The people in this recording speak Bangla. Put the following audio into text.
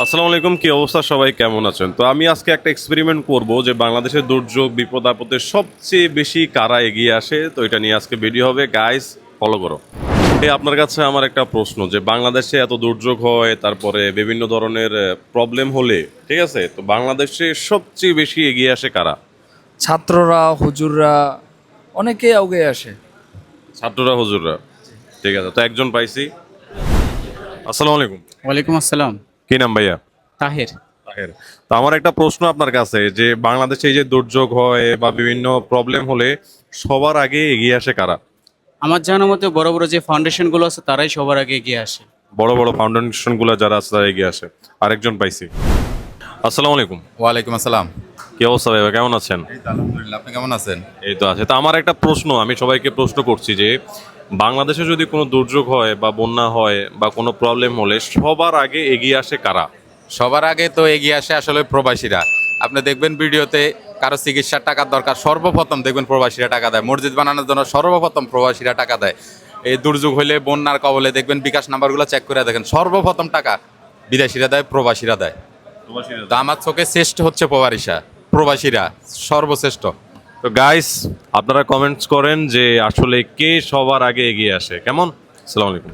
আসসালামু আলাইকুম, কি অবস্থা? সবাই কেমন আছেন? তো আমি আজকে একটা এক্সপেরিমেন্ট করব যে বাংলাদেশের দুর্যোগ বিপদ আপদে সবচেয়ে বেশি কারা এগিয়ে আসে। তো এটা নিয়ে আজকে ভিডিও হবে, গাইস ফলো করো। আপনার কাছে আমার একটা প্রশ্ন, যে বাংলাদেশে এত দুর্যোগ হয়, তারপরে বিভিন্ন ধরনের প্রবলেম হলে, ঠিক আছে, তো বাংলাদেশে সবচেয়ে বেশি এগিয়ে আসে কারা? ছাত্ররা, হুজুররা, অনেকে আগে আসে। ছাত্ররা, হুজুররা। ঠিক আছে, তো একজন পাইছি। আসসালামু আলাইকুম। ওয়ালাইকুম আসসালাম। কি নাম ভাইয়া? তাহের। তাহের। তো আমার একটা প্রশ্ন আপনার কাছে, যে বাংলাদেশে এই যে দুর্যোগ হয় বা বিভিন্ন প্রবলেম হলে সবার আগে এগিয়ে আসে কারা? আমার জানার মতে বড় বড় যে ফাউন্ডেশনগুলো আছে তারাই সবার আগে এগিয়ে আসে। বড় বড় ফাউন্ডেশন গুলা যারা আছে তারা এগিয়ে আসে। আরেকজন পাইছি। আসসালামু আলাইকুম। ওয়ালাইকুম আসসালাম। কি অবস্থা ভাই, কেমন আছেন? এই তো আলহামদুলিল্লাহ, আপনি কেমন আছেন? এই তো আছে। তা আমার একটা প্রশ্ন, আমি সবাইকে প্রশ্ন করছি যে বাংলাদেশে যদি কোনো দুর্যোগ হয় বা বন্যা হয় বা কোনো প্রবলেম হলে সবার আগে এগিয়ে আসে কারা? সবার আগে তো এগিয়ে আসে আসলে প্রবাসীরা। আপনি দেখবেন ভিডিওতে কারো চিকিৎসার টাকার দরকার, সর্বপ্রথম দেখবেন প্রবাসীরা টাকা দেয়। মসজিদ বানানোর জন্য সর্বপ্রথম প্রবাসীরা টাকা দেয়। এই দুর্যোগ হলে, বন্যার কবলে দেখবেন বিকাশ নাম্বারগুলো চেক করে দেখেন, সর্বপ্রথম টাকা বিদেশিরা দেয়, প্রবাসীরা দেয়। তো আমার চোখে শ্রেষ্ঠ হচ্ছে প্রবাসীরা সর্বশ্রেষ্ঠ। তো গাইস, আপনারা কমেন্টস করেন যে আসলে কে সবার আগে এগিয়ে আসে, কেমন? আসসালামু আলাইকুম।